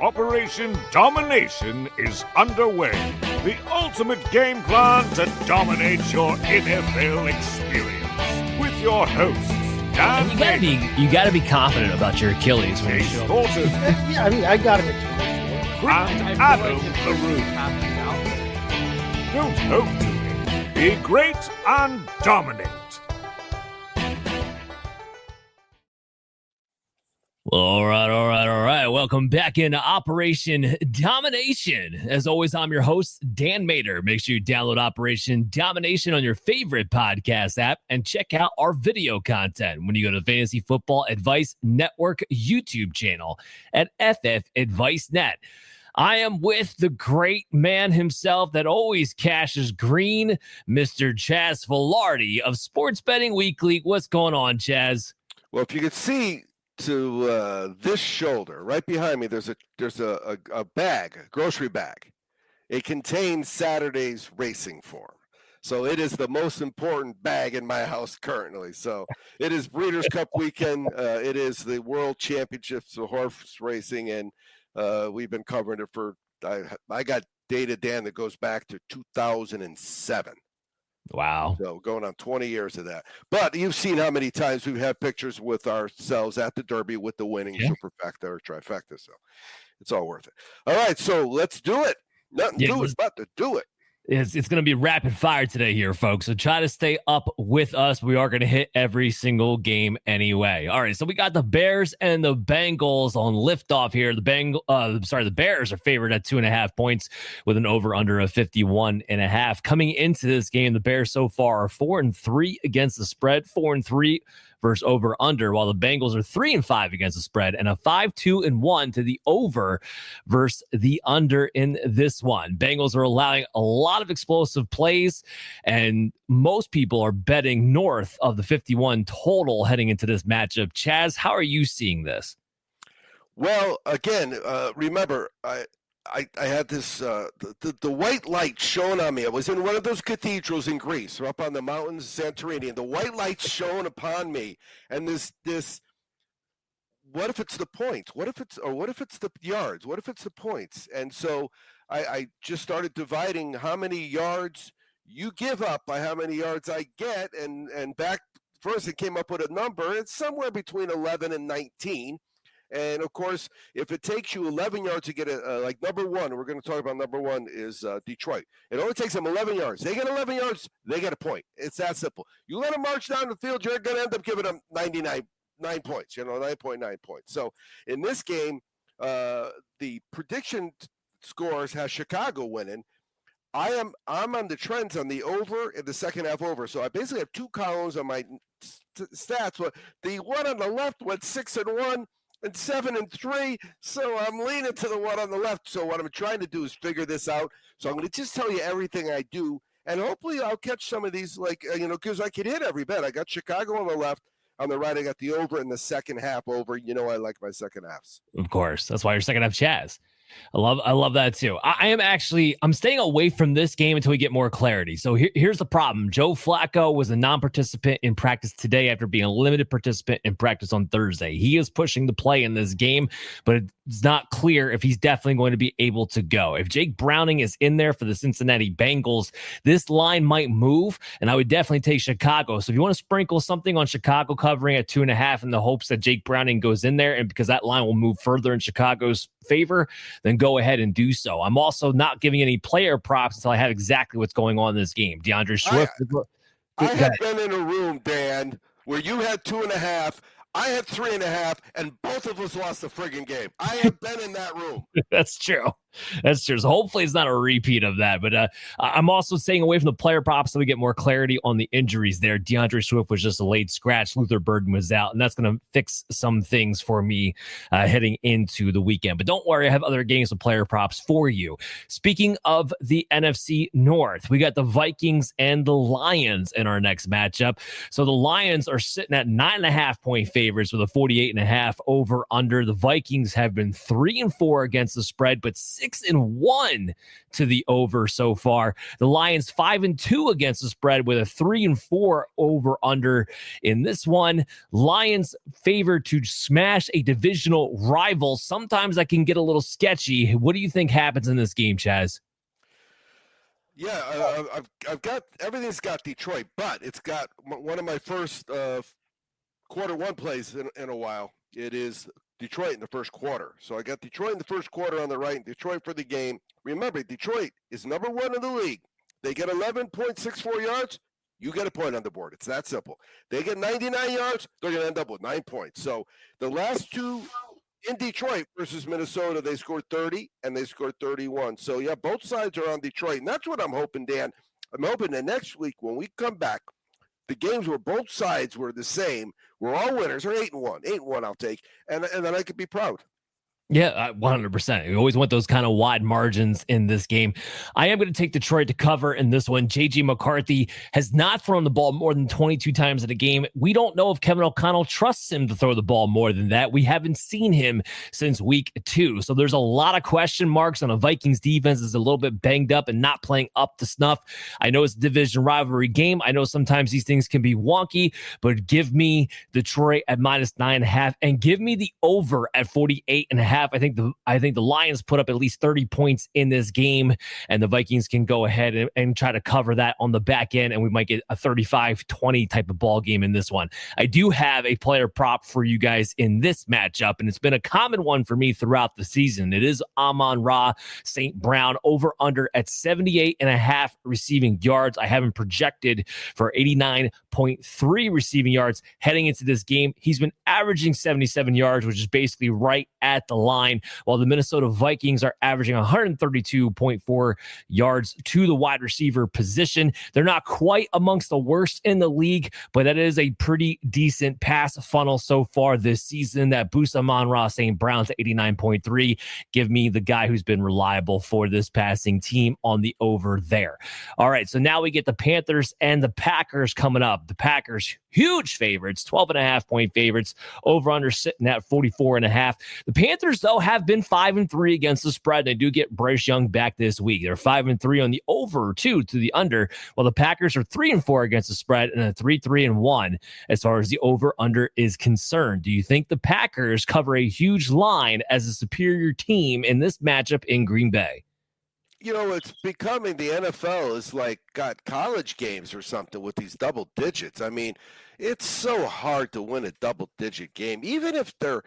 Operation Domination is underway. The ultimate game plan to dominate your NFL experience. With your hosts, Dan and you gotta be confident about your Achilles when you Chase show up. Thornton, Yeah, I mean, I got him at and Adam the Don't hope to be great and dominate. All right. Welcome back into Operation Domination. As always, I'm your host, Dan Mader. Make sure you download Operation Domination on your favorite podcast app and check out our video content when you go to the Fantasy Football Advice Network YouTube channel at FF Advice Net. I am with the great man himself that always cashes green, Mr. Chaz Filardi of Sports Betting Weekly. What's going on, Chaz? Well, if you could see to this shoulder right behind me, there's a bag, a grocery bag. It contains Saturday's racing form. So it is the most important bag in my house currently. So it is Breeders' Cup weekend. It is the World Championships of horse racing, and we've been covering it for, I got data, Dan, that goes back to 2007. Wow. So going on 20 years of that. But you've seen how many times we've had pictures with ourselves at the Derby with the winning superfecta or trifecta. So it's all worth it. All right, so let's do it. Nothing to do it but to do it. It's going to be rapid fire today here, folks. So try to stay up with us. We are going to hit every single game anyway. All right, so we got the Bears and the Bengals on liftoff here. The Bears are favored at 2.5 points with an over/under of 51.5. Coming into this game, the Bears so far are 4-3 against the spread, 4-3 versus over/under, while the Bengals are 3-5 against the spread and a 5-2-1 to the over versus the under in this one. Bengals are allowing a lot of explosive plays, and most people are betting north of the 51 total heading into this matchup. Chaz, how are you seeing this? Well, again, remember, I had this the white light shone on me. I was in one of those cathedrals in Greece, or up on the mountains, Santorini, and the white light shone upon me. And this, what if it's the points? What if it's the yards? What if it's the points? And so I just started dividing how many yards you give up by how many yards I get, and back first it came up with a number. It's somewhere between 11 and 19. And, of course, if it takes you 11 yards to get like number one, we're going to talk about number one is Detroit. It only takes them 11 yards. They get 11 yards, they get a point. It's that simple. You let them march down the field, you're going to end up giving them 9 points, 9.9 points. So in this game, the prediction scores has Chicago winning. I'm on the trends on the over in the second half over. So I basically have two columns on my stats. But the one on the left went 6-1. And 7-3, so I'm leaning to the one on the left. So what I'm trying to do is figure this out. So I'm going to just tell you everything I do, and hopefully I'll catch some of these, because I could hit every bet. I got Chicago on the left. On the right, I got the over in the second half over. I like my second halves. Of course. That's why you're second half Chaz. I love that too. I'm staying away from this game until we get more clarity. So here's the problem. Joe Flacco was a non-participant in practice today after being a limited participant in practice on Thursday. He is pushing the play in this game, but it's not clear if he's definitely going to be able to go. If Jake Browning is in there for the Cincinnati Bengals, this line might move, and I would definitely take Chicago. So if you want to sprinkle something on Chicago covering at 2.5 in the hopes that Jake Browning goes in there, and because that line will move further in Chicago's favor, then go ahead and do so. I'm also not giving any player props until I have exactly what's going on in this game. DeAndre Swift. I have been in a room, Dan, where you had 2.5, I had 3.5, and both of us lost the friggin' game. I have been in that room. That's true. So hopefully it's not a repeat of that. But I'm also staying away from the player props so we get more clarity on the injuries there. DeAndre Swift was just a late scratch. Luther Burden was out, and that's going to fix some things for me heading into the weekend. But don't worry, I have other games with player props for you. Speaking of the NFC North, we got the Vikings and the Lions in our next matchup. So the Lions are sitting at 9.5 point favorites with a 48.5 over under. The Vikings have been 3-4 against the spread, but 6-1 to the over so far. The Lions 5-2 against the spread with a 3-4 over under in this one. Lions favored to smash a divisional rival. Sometimes that can get a little sketchy. What do you think happens in this game, Chaz? Yeah, I've got everything's got Detroit, but it's got one of my first quarter one plays in a while. It is Detroit in the first quarter. So I got Detroit in the first quarter on the right, and Detroit for the game. Remember, Detroit is number 1 in the league. They get 11.64 yards. You get a point on the board. It's that simple. They get 99 yards. They're going to end up with 9 points. So the last two in Detroit versus Minnesota, they scored 30 and they scored 31. So, yeah, both sides are on Detroit. And that's what I'm hoping, Dan. I'm hoping that next week when we come back, the games where both sides were the same, we're all winners, or 8-1. 8-1 I'll take. And then I could be proud. Yeah, 100%. We always want those kind of wide margins in this game. I am going to take Detroit to cover in this one. J.J. McCarthy has not thrown the ball more than 22 times in a game. We don't know if Kevin O'Connell trusts him to throw the ball more than that. We haven't seen him since week 2. So there's a lot of question marks on a Vikings defense that's a little bit banged up and not playing up to snuff. I know it's a division rivalry game. I know sometimes these things can be wonky, but give me Detroit at -9.5 and give me the over at 48.5. I think the Lions put up at least 30 points in this game, and the Vikings can go ahead and try to cover that on the back end, and we might get a 35-20 type of ball game in this one. I do have a player prop for you guys in this matchup, and it's been a common one for me throughout the season. It is Amon-Ra St. Brown over under at 78.5 receiving yards. I have him projected for 89.3 receiving yards heading into this game. He's been averaging 77 yards, which is basically right at the line, while the Minnesota Vikings are averaging 132.4 yards to the wide receiver position. They're not quite amongst the worst in the league, but that is a pretty decent pass funnel so far this season. That boosts Amon-Ra St. Brown to 89.3. Give me the guy who's been reliable for this passing team on the over there. All right, so now we get the Panthers and the Packers coming up. The Packers, huge favorites, 12.5 point favorites, over under sitting at 44.5. The Panthers, though, have been 5-3 against the spread. They do get Bryce Young back this week. They're 5-3 on the over, too, to the under, while the Packers are 3-4 against the spread and a 3-1 as far as the over-under is concerned. Do you think the Packers cover a huge line as a superior team in this matchup in Green Bay? You know, it's becoming the NFL is like got college games or something with these double digits. I mean, it's so hard to win a double digit game, even if they're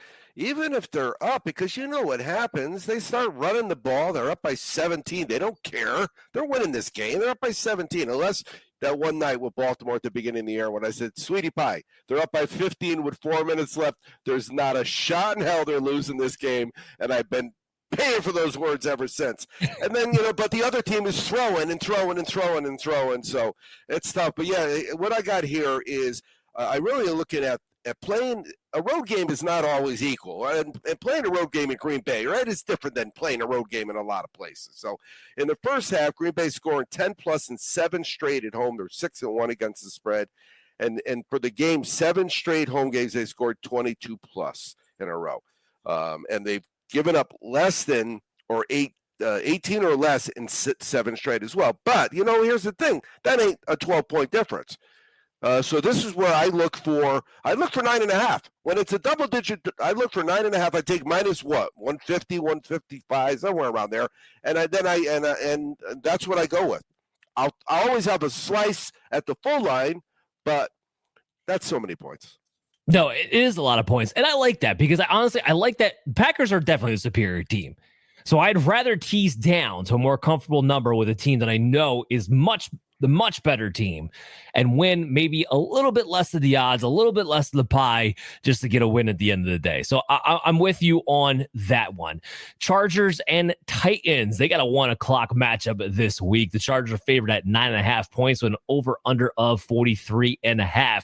up, because you know what happens. They start running the ball. They're up by 17. They don't care. They're winning this game. They're up by 17, unless that one night with Baltimore at the beginning of the year when I said, sweetie pie, they're up by 15 with 4 minutes left. There's not a shot in hell they're losing this game. And I've been paying for those words ever since. And then, but the other team is throwing and throwing and throwing and throwing. So it's tough. But yeah, what I got here is I really am looking at playing a road game is not always equal. And playing a road game in Green Bay, right, is different than playing a road game in a lot of places. So in the first half, Green Bay scoring 10 plus and 7 straight at home. They're 6-1 against the spread. And for the game, 7 straight home games, they scored 22 plus in a row. And they've given up less than or 18 or less in 7 straight as well. But, here's the thing. That ain't a 12-point difference. So this is where I look for 9.5. When it's a double digit, I look for 9.5. I take minus what? 150, 155, somewhere around there. And and that's what I go with. I always have a slice at the full line, but that's so many points. No, it is a lot of points. And I like that because I like that Packers are definitely the superior team. So I'd rather tease down to a more comfortable number with a team that I know is the much better team and win maybe a little bit less of the odds, a little bit less of the pie just to get a win at the end of the day. So I'm with you on that one. Chargers and Titans, they got a 1:00 matchup this week. The Chargers are favored at 9.5 points with an over under of 43.5.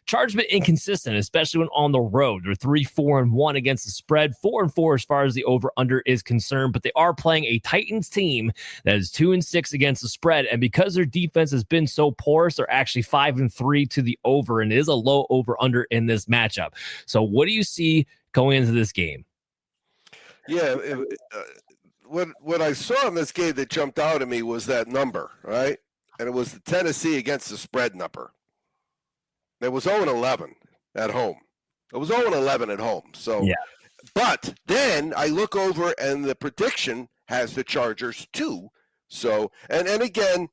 Chargers been inconsistent, especially when on the road. They're 3-4-1 against the spread, 4-4 as far as the over-under is concerned, but they are playing a Titans team that is 2-6 against the spread, and because their defense has been so porous, they're actually 5-3 to the over, and it is a low over-under in this matchup. So what do you see going into this game? Yeah, what I saw in this game that jumped out at me was that number, right? And it was the Tennessee against the spread number. It was 0-11 at home. It was 0-11 at home. So, yeah. But then I look over and the prediction has the Chargers too. So, and again,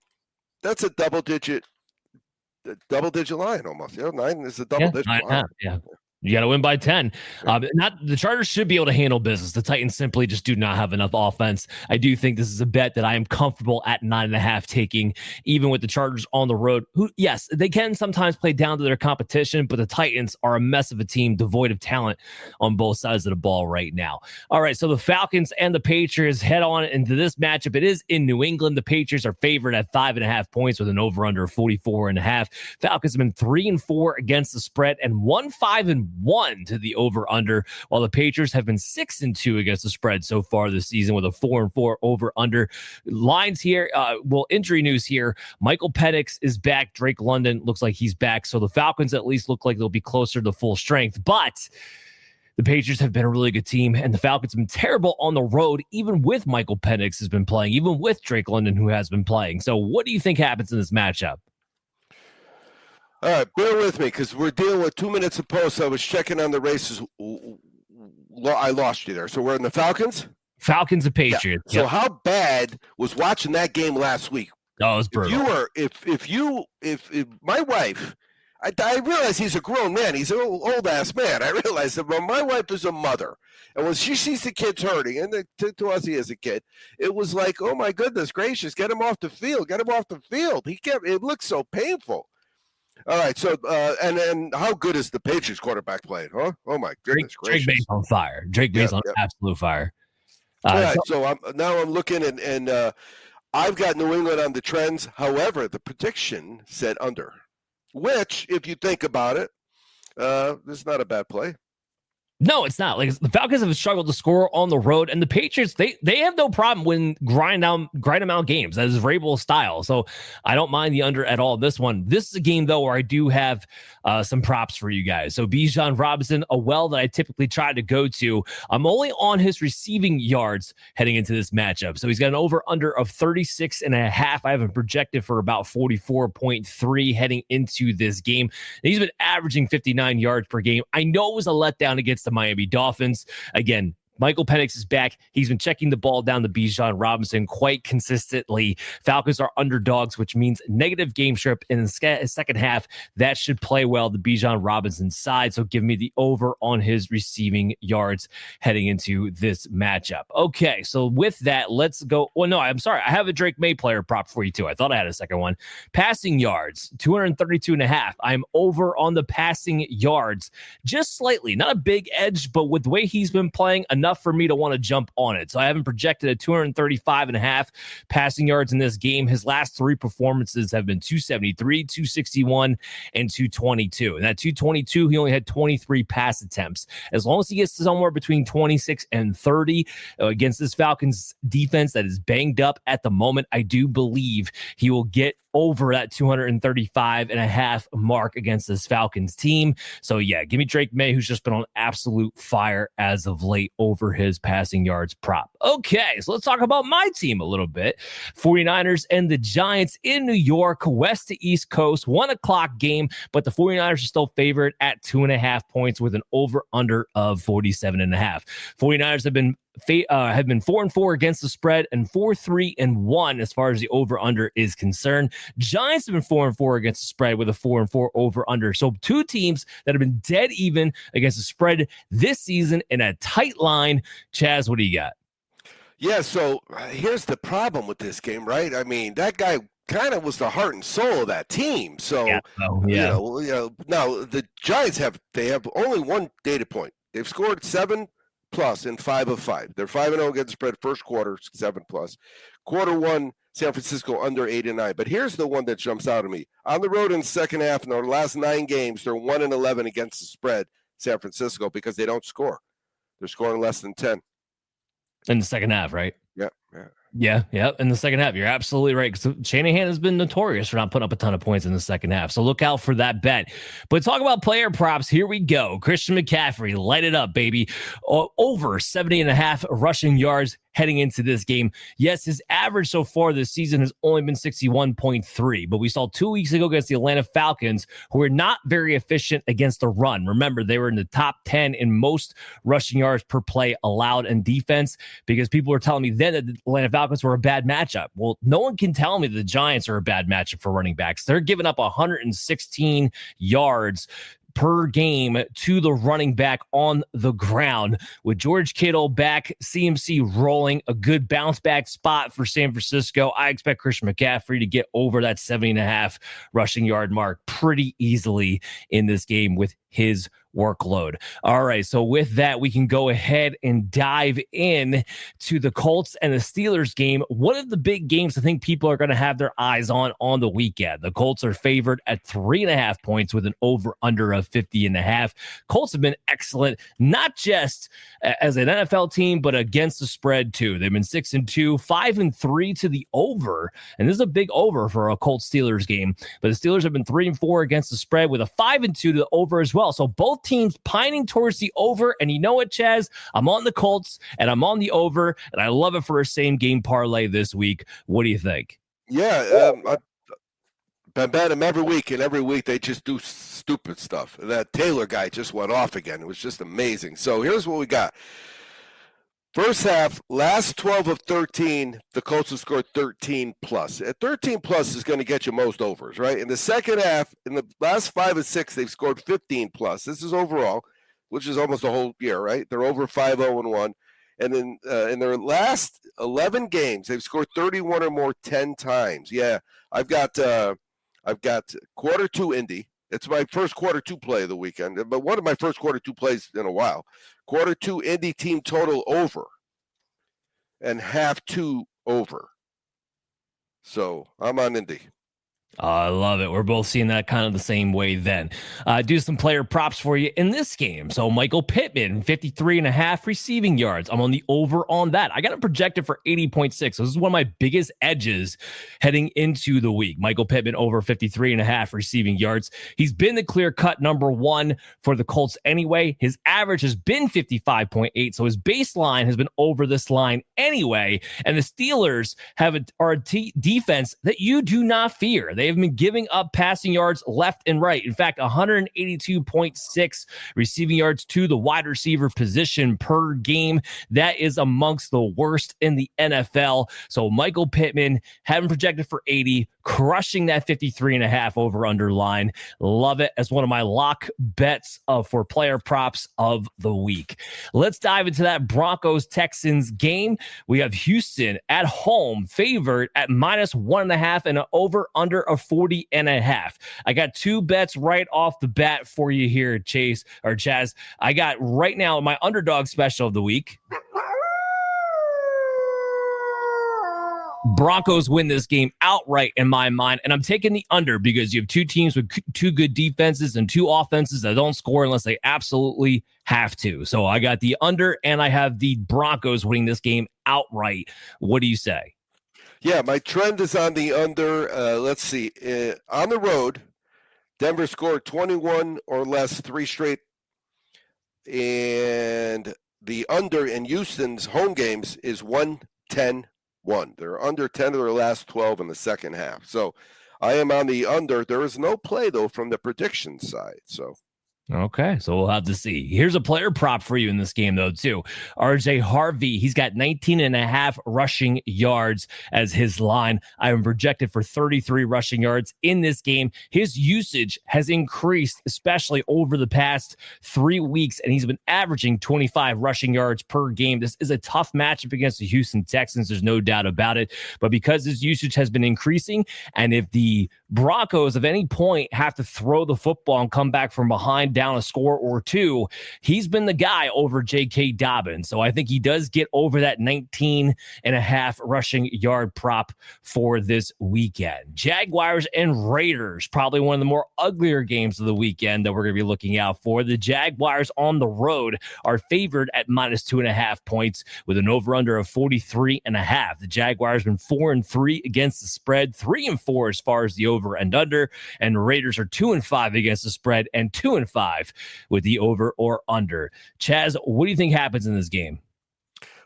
that's a double digit line almost. 9 is a double digit line. Yeah. You got to win by 10. The Chargers should be able to handle business. The Titans simply just do not have enough offense. I do think this is a bet that I am comfortable at 9.5 taking, even with the Chargers on the road. Who, yes, they can sometimes play down to their competition, but the Titans are a mess of a team devoid of talent on both sides of the ball right now. All right, so the Falcons and the Patriots head on into this matchup. It is in New England. The Patriots are favored at 5.5 points with an over-under of 44.5. Falcons have been 3-4 against the spread and 1-5-1 to the over-under, while the Patriots have been 6-2 against the spread so far this season with a 4-4 over-under. Lines here, injury news here. Michael Penix is back. Drake London looks like he's back. So the Falcons at least look like they'll be closer to full strength. But the Patriots have been a really good team, and the Falcons have been terrible on the road, even with Michael Penix has been playing, even with Drake London, who has been playing. So what do you think happens in this matchup? All right, bear with me because we're dealing with 2 minutes of post. I was checking on the races. I lost you there. So we're in the Falcons? Falcons and Patriots. Yeah. So how bad was watching that game last week? Oh, it was brutal. If my wife, I realize he's a grown man. He's an old ass man. I realize that my wife is a mother. And when she sees the kids hurting, and to us he is a kid, it was like, oh my goodness gracious, get him off the field. It looks so painful. All right, so and how good is the Patriots quarterback playing, huh? Oh my goodness gracious! Drake May's on fire. Drake May's on absolute fire. All right, so I'm looking and I've got New England on the trends. However, the prediction said under, which, if you think about it, this is not a bad play. No, it's not. Like the Falcons have struggled to score on the road, and the Patriots they have no problem when grind them out games. That is Vrabel style. So I don't mind the under at all. This is a game though where I do have some props for you guys. So Bijan Robinson, a well that I typically try to go to. I'm only on his receiving yards heading into this matchup. So he's got an over under of 36.5. I have him projected for about 44.3 heading into this game. And he's been averaging 59 yards per game. I know it was a letdown against the Miami Dolphins. Again, Michael Penix is back. He's been checking the ball down to Bijan Robinson quite consistently. Falcons are underdogs, which means negative game script in the second half. That should play well the Bijan Robinson side. So give me the over on his receiving yards heading into this matchup. Okay, so with that, let's go. Well, no, I'm sorry. I have a Drake May player prop for you too. I thought I had a second one. Passing yards, 232.5. I'm over on the passing yards just slightly. Not a big edge, but with the way he's been playing, enough for me to want to jump on it. So I haven't projected a 235.5 passing yards in this game. His last 3 performances have been 273, 261, and 222. And that 222, he only had 23 pass attempts. As long as he gets to somewhere between 26 and 30 against this Falcons defense that is banged up at the moment, I do believe he will get over that 235.5 mark against this Falcons team. So yeah, give me Drake May, who's just been on absolute fire as of late, over his passing yards prop. Okay, so let's talk about my team a little bit. 49ers and the Giants in New York, west to east coast, 1:00 game, but the 49ers are still favored at 2.5 points with an over under of 47.5. 49ers have been 4-4 against the spread and 4-3-1 as far as the over-under is concerned. Giants have been 4-4 against the spread with a 4-4 over-under. So 2 teams that have been dead even against the spread this season in a tight line. Chaz, what do you got? Yeah, so here's the problem with this game, right? I mean, that guy kind of was the heart and soul of that team. So, yeah. Now the Giants have only one data point. They've scored 7+ in 5 of 5. They're 5-0 against the spread first quarter, 7+. Quarter 1, San Francisco under 8-9. But here's the one that jumps out at me. On the road in the second half, in their last 9 games, they're 1-11 against the spread, San Francisco, because they don't score. They're scoring less than 10. In the second half, right? Yeah. Yeah. In the second half, you're absolutely right. Because Shanahan has been notorious for not putting up a ton of points in the second half. So look out for that bet. But talk about player props. Here we go. Christian McCaffrey, light it up, baby. Over 70.5 rushing yards heading into this game. Yes, his average so far this season has only been 61.3, but we saw 2 weeks ago against the Atlanta Falcons, who were not very efficient against the run. Remember, they were in the top 10 in most rushing yards per play allowed in defense, because people were telling me then that the Atlanta Falcons were a bad matchup. Well, no one can tell me the Giants are a bad matchup for running backs. They're giving up 116 yards per game to the running back on the ground. With George Kittle back, CMC rolling, a good bounce back spot for San Francisco. I expect Christian McCaffrey to get over that 70.5 rushing yard mark pretty easily in this game with his workload. All right, so with that, we can go ahead and dive in to the Colts and the Steelers game. One of the big games I think people are going to have their eyes on the weekend. The Colts are favored at 3.5 points with an over-under of 50.5. Colts have been excellent, not just as an NFL team, but against the spread too. They've been 6-2, 5-3 to the over, and this is a big over for a Colts Steelers game. But the Steelers have been 3-4 against the spread with a 5-2 to the over as well. So both teams pining towards the over. And you know what, Chaz? I'm on the Colts and I'm on the over, and I love it for a same game parlay this week. What do you think? Yeah, I've been betting them every week, and every week they just do stupid stuff. That Taylor guy just went off again. It was just amazing. So here's what we got. First half, last 12 of 13, the Colts have scored 13 plus. At 13 plus is going to get you most overs, right? In the second half, in the last 5 of 6, they've scored 15 plus. This is overall, which is almost a whole year, right? They're over 5-0-1. And then in their last 11 games, they've scored 31 or more 10 times. Yeah, I've got quarter 2 Indy. It's my first quarter 2 play of the weekend, but one of my first quarter 2 plays in a while. Quarter 2 Indy team total over and half 2 over. So I'm on Indy. I love it. We're both seeing that kind of the same way then. Do some player props for you in this game. So Michael Pittman, 53.5 receiving yards. I'm on the over on that. I got him projected for 80.6. So this is one of my biggest edges heading into the week. Michael Pittman over 53.5 receiving yards. He's been the clear-cut number 1 for the Colts anyway. His average has been 55.8. So his baseline has been over this line anyway. And the Steelers are a defense that you do not fear. They have been giving up passing yards left and right. In fact, 182.6 receiving yards to the wide receiver position per game. That is amongst the worst in the NFL. So Michael Pittman, having projected for 80, crushing that 53.5 over underline. Love it as one of my lock bets for player props of the week. Let's dive into that Broncos-Texans game. We have Houston at home favored at -1.5 and an over-under of 40.5. I got 2 bets right off the bat for you here, Chaz. I got right now my underdog special of the week. Broncos win this game outright in my mind, and I'm taking the under because you have 2 teams with 2 good defenses and 2 offenses that don't score unless they absolutely have to. So I got the under, and I have the Broncos winning this game outright. What do you say? Yeah, my trend is on the under. Let's see. On the road, Denver scored 21 or less 3 straight, and the under in Houston's home games is 110-1. They're under 10 of their last 12 in the second half. So I am on the under. There is no play, though, from the prediction side. So Okay, so we'll have to see. Here's a player prop for you in this game, though, too. RJ Harvey, he's got 19.5 rushing yards as his line. I am projected for 33 rushing yards in this game. His usage has increased, especially over the past 3 weeks, and he's been averaging 25 rushing yards per game. This is a tough matchup against the Houston Texans. There's no doubt about it. But because his usage has been increasing, and if the Broncos at any point have to throw the football and come back from behind down a score or 2, he's been the guy over J.K. Dobbins. So I think he does get over that 19.5 rushing yard prop for this weekend. Jaguars and Raiders, probably one of the more uglier games of the weekend that we're going to be looking out for. The Jaguars on the road are favored at -2.5 points with an over-under of 43.5. The Jaguars have been 4-3 against the spread, 3-4 as far as the over and under, and Raiders are 2-5 against the spread and 2-5 with the over or under. Chaz, what do you think happens in this game?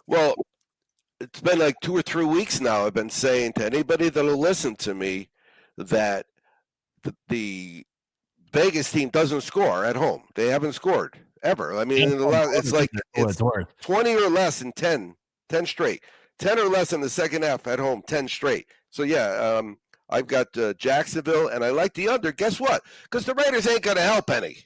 Well, it's been like 2 or 3 weeks now. I've been saying to anybody that'll listen to me that the Vegas team doesn't score at home. They haven't scored ever. I mean, it's like it's 20 or less in 10 straight. 10 or less in the second half at home, 10 straight. So, yeah, I've got Jacksonville, and I like the under. Guess what? Because the Raiders ain't going to help any.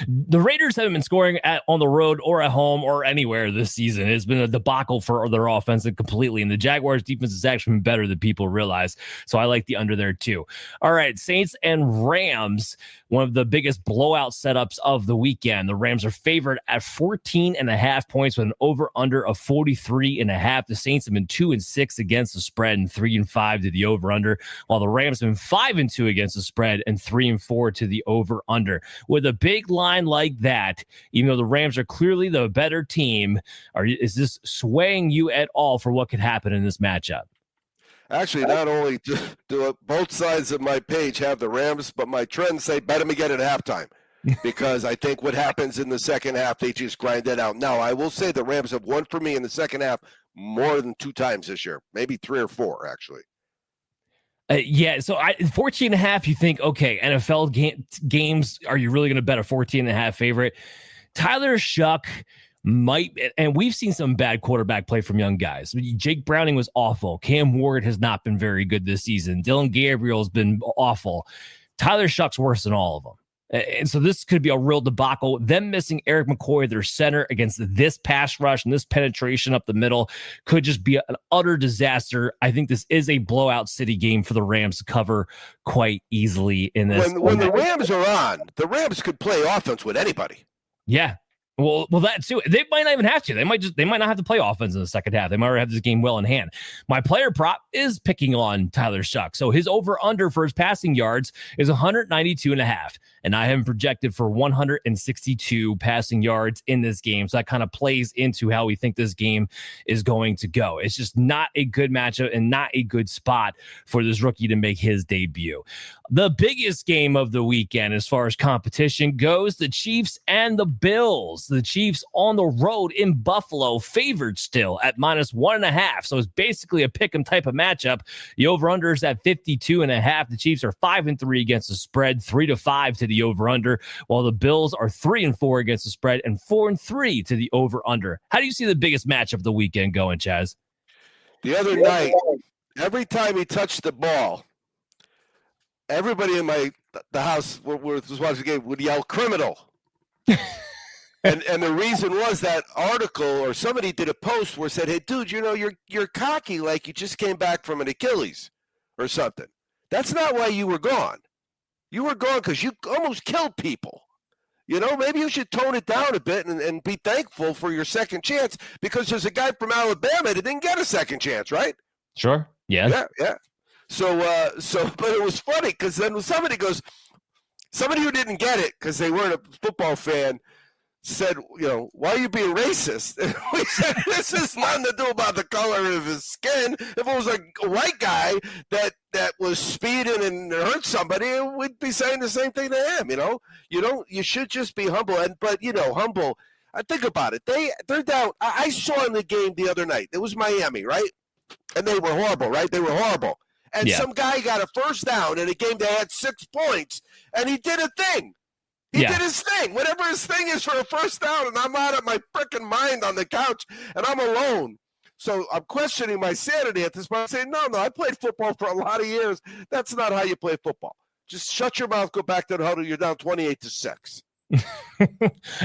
The Raiders haven't been scoring on the road or at home or anywhere this season. It's been a debacle for their offense completely, and the Jaguars' defense has actually been better than people realize. So I like the under there too. All right, Saints and Rams, one of the biggest blowout setups of the weekend. The Rams are favored at 14.5 points with an over-under of 43.5. The Saints have been 2-6 against the spread and 3-5 to the over-under, while the Rams have been 5-2 against the spread and 3-4 to the over-under. With a big line like that, even though the Rams are clearly the better team, is this swaying you at all for what could happen in this matchup? Actually, not only do both sides of my page have the Rams, but my trends say bet them again at halftime because I think what happens in the second half, they just grind it out. Now, I will say the Rams have won for me in the second half more than 2 times this year, maybe 3 or 4, actually. Yeah, so 14.5, you think, okay, NFL games, are you really going to bet a 14.5 favorite? Tyler Shuck might, and we've seen some bad quarterback play from young guys. Jake Browning was awful. Cam Ward has not been very good this season. Dylan Gabriel has been awful. Tyler Shuck's worse than all of them. And so this could be a real debacle. Them missing Eric McCoy, their center, against this pass rush and this penetration up the middle could just be an utter disaster. I think this is a blowout city game for the Rams to cover quite easily in this. When the Rams are on, the Rams could play offense with anybody. Yeah. Well, that too. They might not even have to. They might not have to play offense in the second half. They might already have this game well in hand. My player prop is picking on Tyler Shuck. So his over-under for his passing yards is 192.5. And I have him projected for 162 passing yards in this game. So that kind of plays into how we think this game is going to go. It's just not a good matchup and not a good spot for this rookie to make his debut. The biggest game of the weekend as far as competition goes, the Chiefs and the Bills. The Chiefs on the road in Buffalo, favored still at -1.5. So it's basically a pick 'em type of matchup. The over-under is at 52.5. The Chiefs are 5-3 against the spread, 3-5 to the over-under, while the Bills are 3-4 against the spread and 4-3 to the over-under. How do you see the biggest matchup of the weekend going, Chaz? The other night, every time he touched the ball, everybody in the house where was watching the game would yell "criminal," and the reason was that article or somebody did a post where it said, "Hey, dude, you're cocky like you just came back from an Achilles or something." That's not why you were gone. You were gone because you almost killed people. Maybe you should tone it down a bit and be thankful for your second chance because there's a guy from Alabama that didn't get a second chance, right? Sure. Yeah. Yeah. So, but it was funny because then somebody who didn't get it because they weren't a football fan said, why are you being racist? And we said, this has nothing to do about the color of his skin. If it was a white guy that was speeding and hurt somebody, we'd be saying the same thing to him. You should just be humble. But humble. I think about it. They're down. I saw in the game the other night. It was Miami, right? And they were horrible, right? They were horrible. And some guy got a first down in a game that had 6 points, and he did a thing. He did his thing, whatever his thing is for a first down, and I'm out of my freaking mind on the couch, and I'm alone. So I'm questioning my sanity at this point. I'm saying, no, I played football for a lot of years. That's not how you play football. Just shut your mouth, go back to the huddle. You're down 28-6.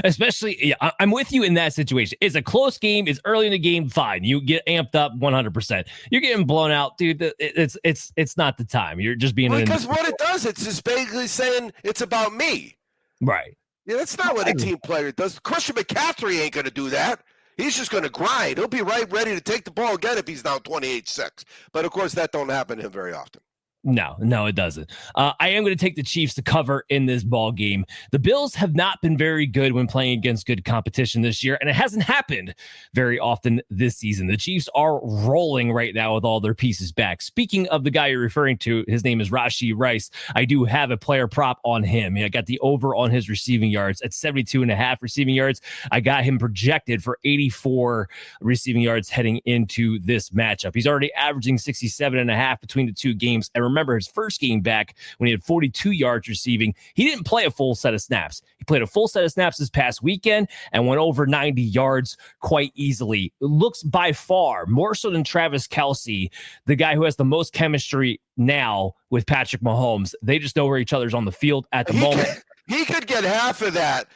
Especially, I'm with you in that situation. It's a close game. It's early in the game. Fine, you get amped up 100%. You're getting blown out, dude. It's not the time. You're just being because what it does, it's just basically saying it's about me. Right. Yeah, that's not what a team player does. Christian McCaffrey ain't going to do that. He's just going to grind. He'll be right ready to take the ball again if he's down 28-6. But of course, that don't happen to him very often. No, it doesn't. I am going to take the Chiefs to cover in this ball game. The Bills have not been very good when playing against good competition this year, and it hasn't happened very often this season. The Chiefs are rolling right now with all their pieces back. Speaking of the guy you're referring to, his name is Rashee Rice. I do have a player prop on him. I got the over on his receiving yards at 72.5 receiving yards. I got him projected for 84 receiving yards heading into this matchup. He's already averaging 67.5 between the two games. And remember, his first game back when he had 42 yards receiving, he didn't play a full set of snaps. He played a full set of snaps this past weekend and went over 90 yards quite easily. It looks by far, more so than Travis Kelce, the guy who has the most chemistry now with Patrick Mahomes. They just know where each other's on the field at the moment. He could get half of that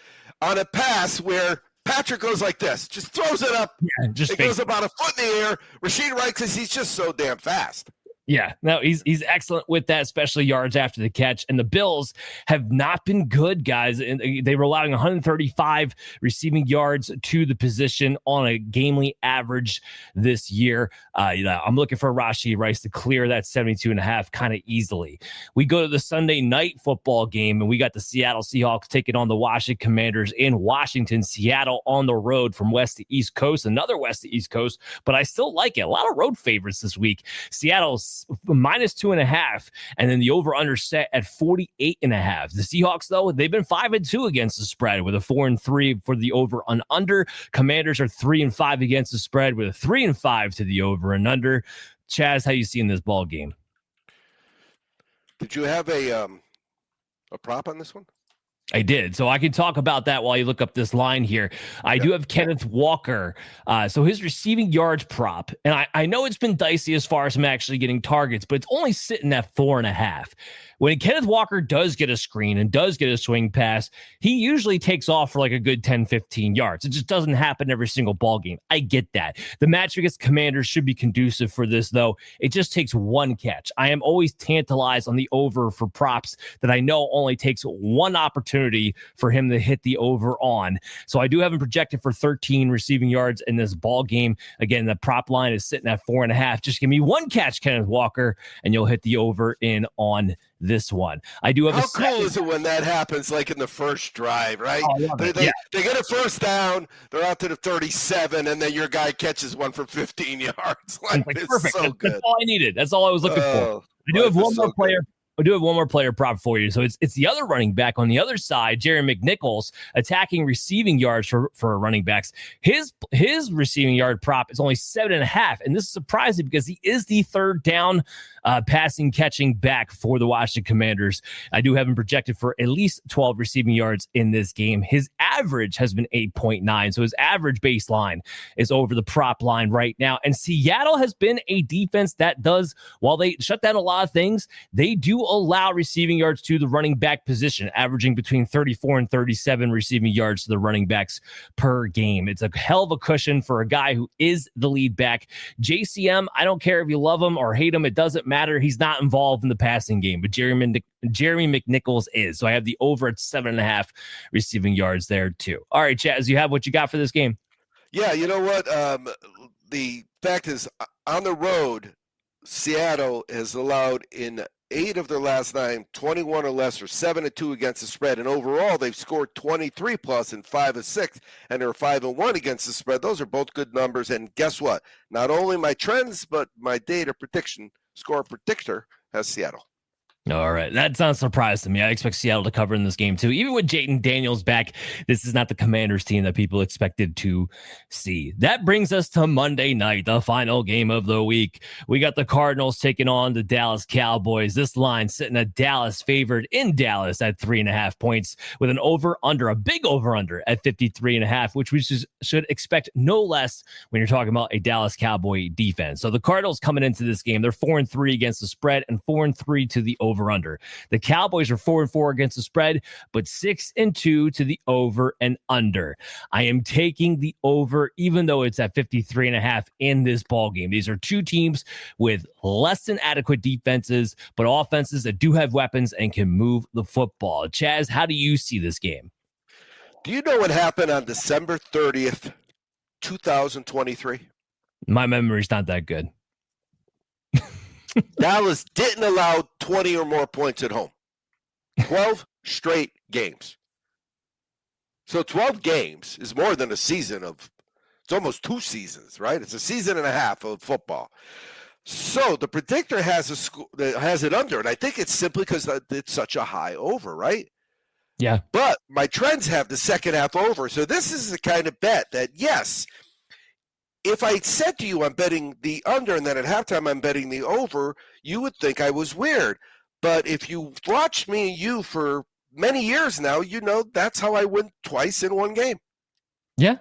on a pass where Patrick goes like this, just throws it up. Yeah, it goes about a foot in the air. Rashee Rice, because he's just so damn fast. Yeah, no, he's excellent with that, especially yards after the catch. And the Bills have not been good, guys. And they were allowing 135 receiving yards to the position on a gamely average this year. I'm looking for Rashee Rice to clear that 72.5 kind of easily. We go to the Sunday night football game, and we got the Seattle Seahawks taking on the Washington Commanders in Washington. Seattle on the road from west to east coast, another west to east coast, but I still like it. A lot of road favorites this week. Seattle's -2.5, and then the over-under set at 48.5. The Seahawks, though, they've been 5-2 against the spread with a 4-3 for the over and under. Commanders are 3-5 against the spread with a 3-5 to the over and under. Chaz, how you seeing this ball game? Did you have a prop on this one? I did. So I can talk about that while you look up this line here. I do have Kenneth Walker. So his receiving yards prop, and I know it's been dicey as far as him actually getting targets, but it's only sitting at 4.5. When Kenneth Walker does get a screen and does get a swing pass, he usually takes off for like a good 10, 15 yards. It just doesn't happen every single ball game. I get that. The match against Commanders should be conducive for this, though. It just takes one catch. I am always tantalized on the over for props that I know only takes one opportunity for him to hit the over on. So I do have him projected for 13 receiving yards in this ball game. Again, the prop line is sitting at 4.5. Just give me one catch, Kenneth Walker, and you'll hit the over in on this one. I do have How cool is it when that happens, like in the first drive, right? Oh, they get a first down, they're out to the 37, and then your guy catches one for 15 yards. Like it's perfect. So good. That's all I needed. That's all I was looking for. I do have one more player. I do have one more player prop for you. So it's the other running back on the other side, Jerry McNichols, attacking receiving yards for running backs. His receiving yard prop is only 7.5, and this is surprising because he is the third down passing catching back for the Washington Commanders. I do have him projected for at least 12 receiving yards in this game. His average has been 8.9, so his average baseline is over the prop line right now. And Seattle has been a defense that does, while they shut down a lot of things, they do allow receiving yards to the running back position, averaging between 34 and 37 receiving yards to the running backs per game. It's a hell of a cushion for a guy who is the lead back. JCM, I don't care if you love him or hate him. It doesn't matter. He's not involved in the passing game, but Jerry McNichols is. So I have the over at 7.5 receiving yards there too. All right, Chaz, you have what you got for this game? Yeah, you know what? The fact is, on the road, Seattle has allowed in 8 of their last 9, 21 or less, or 7-2 against the spread. And overall, they've scored 23 plus in 5 of 6, and they're 5-1 against the spread. Those are both good numbers. And guess what? Not only my trends, but my data prediction score predictor has Seattle. All right. That's not a surprise to me. I expect Seattle to cover in this game, too. Even with Jayden Daniels back, this is not the Commanders team that people expected to see. That brings us to Monday night, the final game of the week. We got the Cardinals taking on the Dallas Cowboys. This line sitting at Dallas, favored in Dallas at 3.5 points, with an over-under, a big over-under at 53.5, which we should expect no less when you're talking about a Dallas Cowboy defense. So the Cardinals coming into this game, they're 4-3 against the spread and 4-3 to the over-under. The Cowboys are 4-4 against the spread, but 6-2 to the over and under. I am taking the over, even though it's at 53.5 in this ball game. These are two teams with less than adequate defenses, but offenses that do have weapons and can move the football. Chaz, how do you see this game? Do you know what happened on December 30th, 2023? My memory's not that good. Dallas didn't allow 20 or more points at home. 12 straight games. So 12 games is more than a season of, it's almost 2 seasons, right? It's a season and a half of football. So the predictor has it under, and I think it's simply because it's such a high over, right? Yeah. But my trends have the second half over. So this is the kind of bet that, yes, if I said to you I'm betting the under and then at halftime I'm betting the over, you would think I was weird. But if you watched me and you for many years now, you know that's how I win twice in one game. Yeah.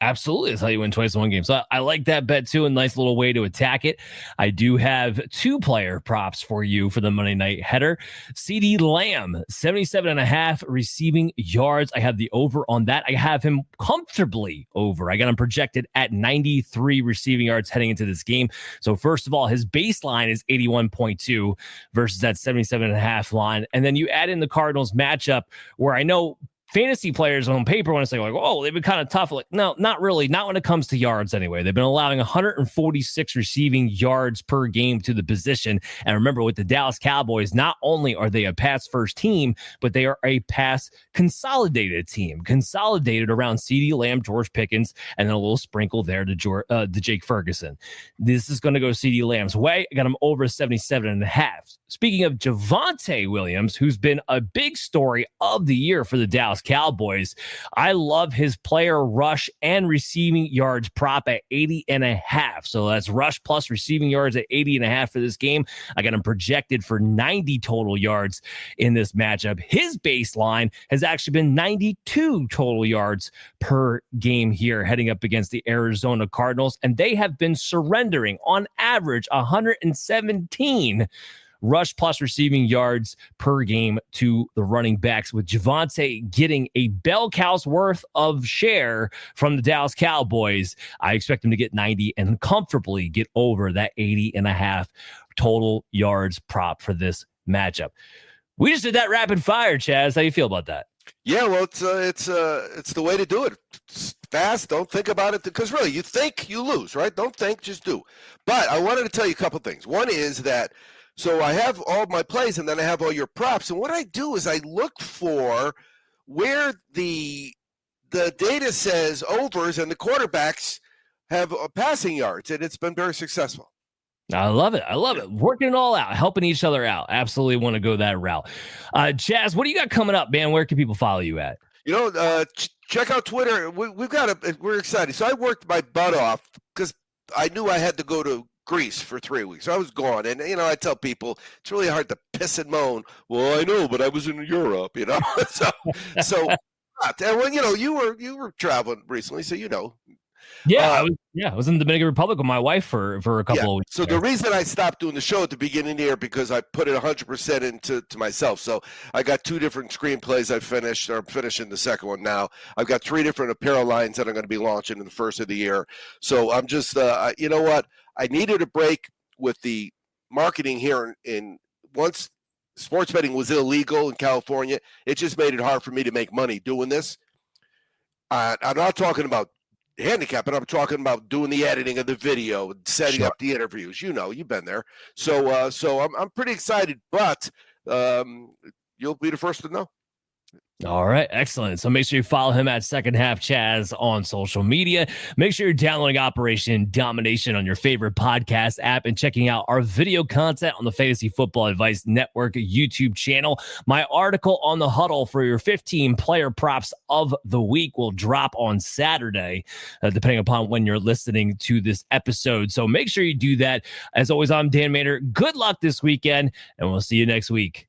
Absolutely. That's how you win twice in one game. So I like that bet too. A nice little way to attack it. I do have 2 player props for you for the Monday night header. CeeDee Lamb, 77.5 receiving yards. I have the over on that. I have him comfortably over. I got him projected at 93 receiving yards heading into this game. So first of all, his baseline is 81.2 versus that 77.5 line. And then you add in the Cardinals matchup where I know fantasy players on paper want to say like, oh, they've been kind of tough. Like, no, not really. Not when it comes to yards anyway. They've been allowing 146 receiving yards per game to the position. And remember, with the Dallas Cowboys, not only are they a pass first team, but they are a pass consolidated team, consolidated around CeeDee Lamb, George Pickens, and then a little sprinkle there to Jake Ferguson. This is going to go CeeDee Lamb's way. I got him over 77.5. Speaking of Javonte Williams, who's been a big story of the year for the Dallas Cowboys, I love his player rush and receiving yards prop at 80.5. So that's rush plus receiving yards at 80.5 for this game. I got him projected for 90 total yards in this matchup. His baseline has actually been 92 total yards per game here, heading up against the Arizona Cardinals, and they have been surrendering on average 117 rush plus receiving yards per game to the running backs, with Javonte getting a bell cow's worth of share from the Dallas Cowboys. I expect him to get 90 and comfortably get over that 80.5 total yards prop for this matchup. We just did that rapid fire, Chaz. How you feel about that? Yeah, well, it's the way to do it. It's fast. Don't think about it, because really, you think, you lose, right? Don't think, just do. But I wanted to tell you a couple things. One is that, so I have all my plays, and then I have all your props. And what I do is I look for where the data says overs and the quarterbacks have passing yards, and it's been very successful. I love it. I love it. Working it all out, helping each other out. Absolutely want to go that route. Chaz, what do you got coming up, man? Where can people follow you at? You know, check out Twitter. We're excited. So I worked my butt off because I knew I had to go to Greece for 3 weeks. So I was gone. And, you know, I tell people it's really hard to piss and moan. Well, I know, but I was in Europe, you know. so and when, you know, you were traveling recently, so you know. Yeah, I was in the Dominican Republic with my wife for a couple of weeks. So the reason I stopped doing the show at the beginning of the year, because I put it 100% into myself. So I got 2 different screenplays I finished, or I'm finishing the second one now. I've got 3 different apparel lines that I'm going to be launching in the first of the year. So I'm just, you know what? I needed a break with the marketing here in once sports betting was illegal in California, it just made it hard for me to make money doing this. I'm not talking about handicap, but I'm talking about doing the editing of the video and setting up the interviews. You know, you've been there. So I'm pretty excited, but you'll be the first to know. All right, excellent. So make sure you follow him at Second Half Chaz on social media. Make sure you're downloading Operation Domination on your favorite podcast app and checking out our video content on the Fantasy Football Advice Network YouTube channel. My article on the huddle for your 15 player props of the week will drop on Saturday, depending upon when you're listening to this episode. So make sure you do that. As always, I'm Dan Maynard. Good luck this weekend, and we'll see you next week.